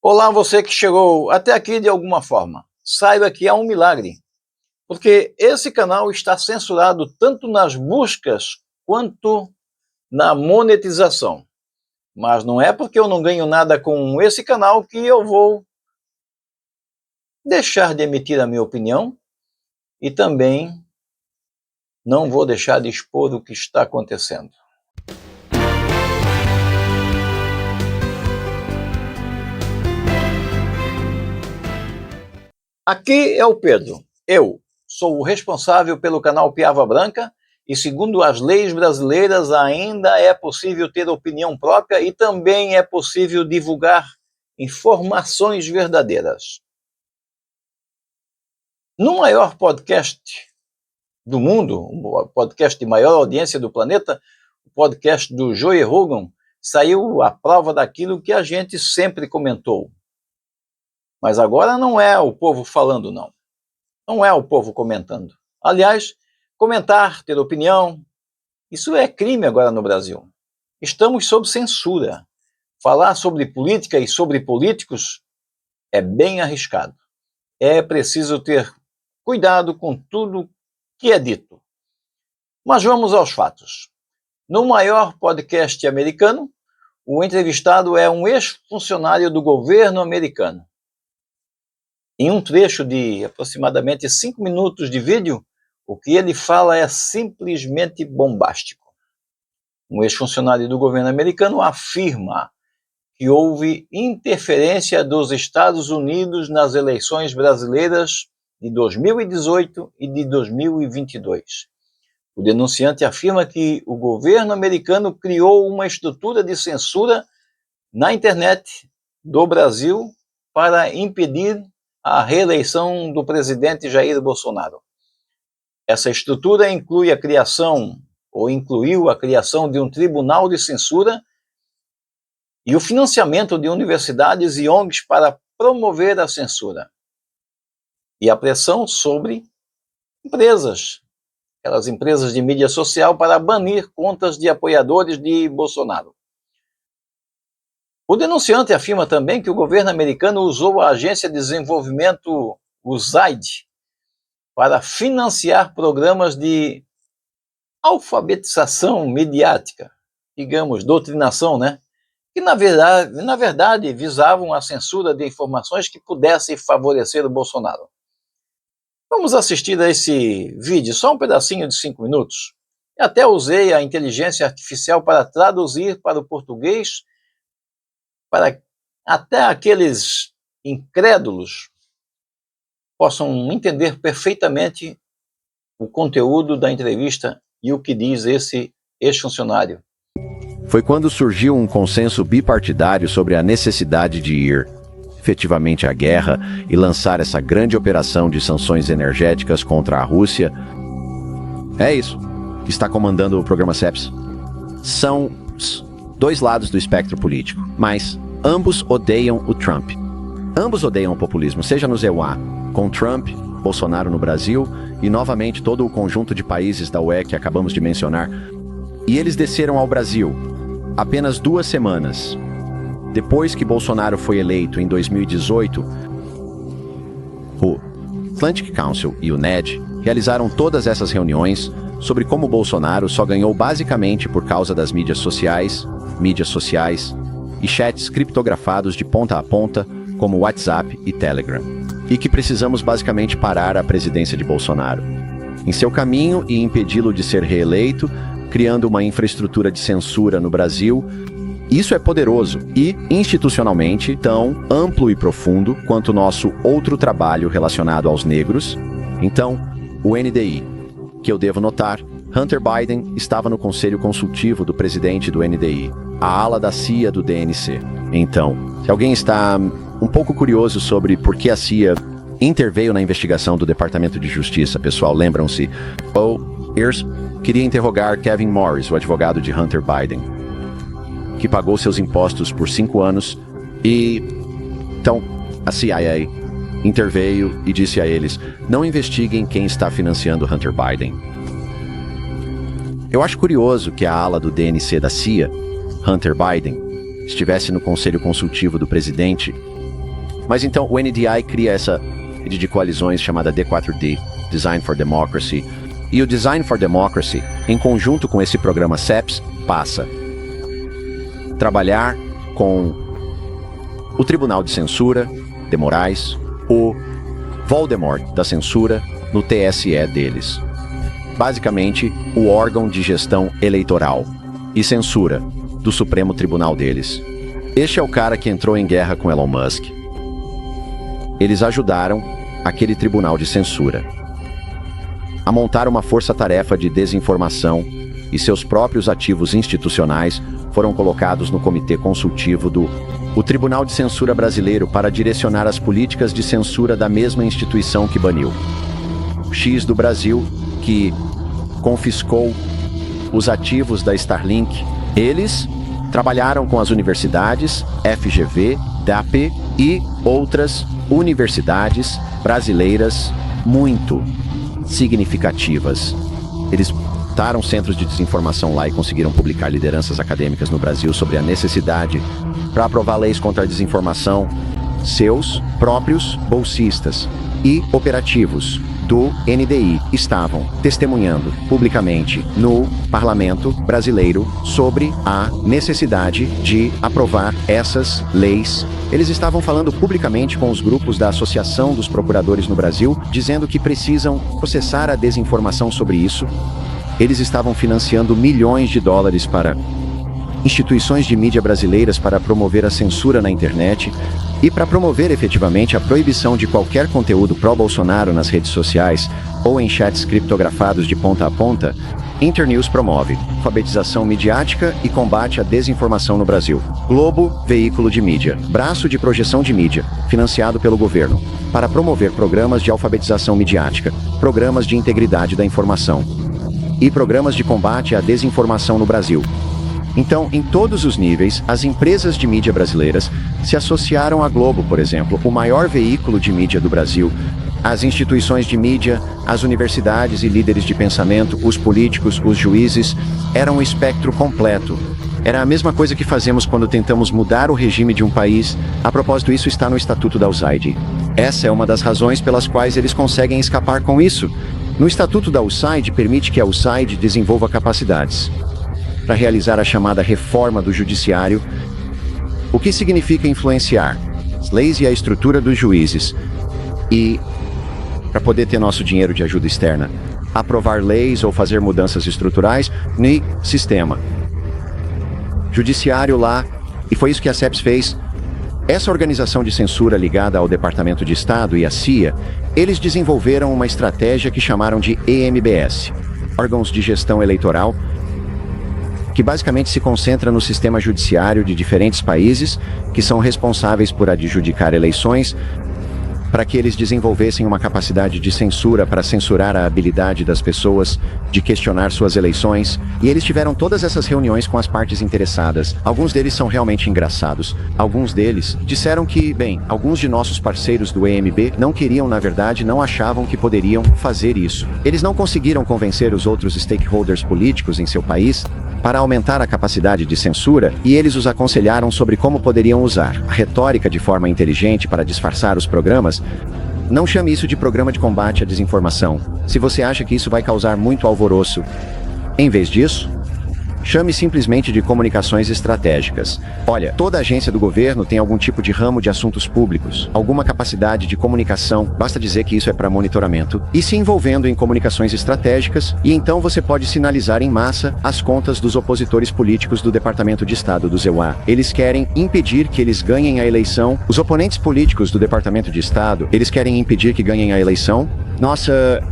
Olá, você que chegou até aqui de alguma forma. Saiba que há um milagre, porque esse canal está censurado tanto nas buscas quanto na monetização. Mas não é porque eu não ganho nada com esse canal que eu vou deixar de emitir a minha opinião e também não vou deixar de expor o que está acontecendo. Aqui é o Pedro. Eu sou o responsável pelo canal Piava Branca e, segundo as leis brasileiras, ainda é possível ter opinião própria e também é possível divulgar informações verdadeiras. No maior podcast do mundo, o podcast de maior audiência do planeta, o podcast do Joe Rogan, saiu a prova daquilo que a gente sempre comentou. Mas agora não é o povo falando, não. Não é o povo comentando. Aliás, comentar, ter opinião, isso é crime agora no Brasil. Estamos sob censura. Falar sobre política e sobre políticos é bem arriscado. É preciso ter cuidado com tudo que é dito. Mas vamos aos fatos. No maior podcast americano, o entrevistado é um ex-funcionário do governo americano. Em um trecho de aproximadamente 5 minutos de vídeo, o que ele fala é simplesmente bombástico. Um ex-funcionário do governo americano afirma que houve interferência dos Estados Unidos nas eleições brasileiras de 2018 e de 2022. O denunciante afirma que o governo americano criou uma estrutura de censura na internet do Brasil para impedir a reeleição do presidente Jair Bolsonaro. Essa estrutura incluiu a criação de um tribunal de censura e o financiamento de universidades e ONGs para promover a censura. E a pressão sobre empresas, aquelas empresas de mídia social, para banir contas de apoiadores de Bolsonaro. O denunciante afirma também que o governo americano usou a agência de desenvolvimento USAID para financiar programas de alfabetização midiática, digamos, doutrinação, né? Que na verdade visavam a censura de informações que pudessem favorecer o Bolsonaro. Vamos assistir a esse vídeo, só um pedacinho de 5 minutos. Eu até usei a inteligência artificial para traduzir para o português, para até aqueles incrédulos possam entender perfeitamente o conteúdo da entrevista e o que diz esse ex-funcionário. Foi quando surgiu um consenso bipartidário sobre a necessidade de ir efetivamente à guerra e lançar essa grande operação de sanções energéticas contra a Rússia. É isso que está comandando o programa CEPS. São dois lados do espectro político, mas ambos odeiam o Trump. Ambos odeiam o populismo, seja no EUA, com Trump, Bolsonaro no Brasil e novamente todo o conjunto de países da UE que acabamos de mencionar. E eles desceram ao Brasil apenas 2 semanas depois que Bolsonaro foi eleito em 2018. O Atlantic Council e o NED realizaram todas essas reuniões sobre como Bolsonaro só ganhou basicamente por causa das mídias sociais e chats criptografados de ponta a ponta, como WhatsApp e Telegram, e que precisamos basicamente parar a presidência de Bolsonaro em seu caminho e impedi-lo de ser reeleito, criando uma infraestrutura de censura no Brasil. Isso é poderoso e, institucionalmente, tão amplo e profundo quanto nosso outro trabalho relacionado aos negros. Então, o NDI, que eu devo notar, Hunter Biden estava no conselho consultivo do presidente do NDI, a ala da CIA do DNC. Então, se alguém está um pouco curioso sobre por que a CIA interveio na investigação do Departamento de Justiça, pessoal, lembram-se, Ears queria interrogar Kevin Morris, o advogado de Hunter Biden, que pagou seus impostos por 5 anos e... Então, a CIA interveio e disse a eles, não investiguem quem está financiando Hunter Biden. Eu acho curioso que a ala do DNC da CIA, Hunter Biden, estivesse no conselho consultivo do presidente Mas então o NDI cria essa rede de coalizões chamada D4D, Design for Democracy, e o Design for Democracy, em conjunto com esse programa CEPS, passa a trabalhar com o Tribunal de Censura de Moraes, o Voldemort da censura no TSE deles. Basicamente, o órgão de gestão eleitoral e censura do Supremo Tribunal deles. Este é o cara que entrou em guerra com Elon Musk. Eles ajudaram aquele tribunal de censura a montar uma força-tarefa de desinformação e seus próprios ativos institucionais foram colocados no comitê consultivo do Tribunal de Censura Brasileiro para direcionar as políticas de censura da mesma instituição que baniu. O X do Brasil, que confiscou os ativos da Starlink, eles trabalharam com as universidades, FGV, DAP e outras universidades brasileiras muito significativas. Eles montaram centros de desinformação lá e conseguiram publicar lideranças acadêmicas no Brasil sobre a necessidade para aprovar leis contra a desinformação. Seus próprios bolsistas e operativos do NDI estavam testemunhando publicamente no Parlamento Brasileiro sobre a necessidade de aprovar essas leis. Eles estavam falando publicamente com os grupos da Associação dos Procuradores no Brasil, dizendo que precisam processar a desinformação sobre isso. Eles estavam financiando milhões de dólares para instituições de mídia brasileiras para promover a censura na internet e para promover efetivamente a proibição de qualquer conteúdo pró-Bolsonaro nas redes sociais ou em chats criptografados de ponta a ponta. Internews promove alfabetização midiática e combate à desinformação no Brasil. Globo, veículo de mídia, braço de projeção de mídia, financiado pelo governo, para promover programas de alfabetização midiática, programas de integridade da informação e programas de combate à desinformação no Brasil. Então, em todos os níveis, as empresas de mídia brasileiras se associaram à Globo, por exemplo, o maior veículo de mídia do Brasil, as instituições de mídia, as universidades e líderes de pensamento, os políticos, os juízes, eram um espectro completo. Era a mesma coisa que fazemos quando tentamos mudar o regime de um país. A propósito, isso está no Estatuto da USAID. Essa é uma das razões pelas quais eles conseguem escapar com isso. No Estatuto da USAID, permite que a USAID desenvolva capacidades para realizar a chamada reforma do judiciário, o que significa influenciar as leis e a estrutura dos juízes e, para poder ter nosso dinheiro de ajuda externa, aprovar leis ou fazer mudanças estruturais no sistema judiciário lá, e foi isso que a CEPS fez. Essa organização de censura ligada ao Departamento de Estado e à CIA, eles desenvolveram uma estratégia que chamaram de EMBS, órgãos de gestão eleitoral, que basicamente se concentra no sistema judiciário de diferentes países, que são responsáveis por adjudicar eleições, para que eles desenvolvessem uma capacidade de censura para censurar a habilidade das pessoas de questionar suas eleições. E eles tiveram todas essas reuniões com as partes interessadas. Alguns deles são realmente engraçados. Alguns deles disseram que, bem, alguns de nossos parceiros do EMB não queriam, na verdade, não achavam que poderiam fazer isso. Eles não conseguiram convencer os outros stakeholders políticos em seu país para aumentar a capacidade de censura, e eles os aconselharam sobre como poderiam usar a retórica de forma inteligente para disfarçar os programas. Não chame isso de programa de combate à desinformação, se você acha que isso vai causar muito alvoroço. Em vez disso, chame simplesmente de comunicações estratégicas. Olha, toda agência do governo tem algum tipo de ramo de assuntos públicos, alguma capacidade de comunicação, basta dizer que isso é para monitoramento, e se envolvendo em comunicações estratégicas, e então você pode sinalizar em massa as contas dos opositores políticos do Departamento de Estado do ZEUA. Eles querem impedir que eles ganhem a eleição. Os oponentes políticos do Departamento de Estado, eles querem impedir que ganhem a eleição. Nossa...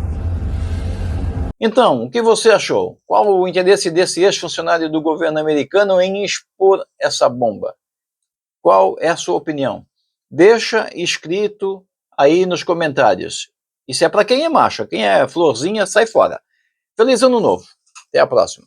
Então, o que você achou? Qual o interesse desse ex-funcionário do governo americano em expor essa bomba? Qual é a sua opinião? Deixa escrito aí nos comentários. Isso é para quem é macho, quem é florzinha, sai fora. Feliz Ano Novo. Até a próxima.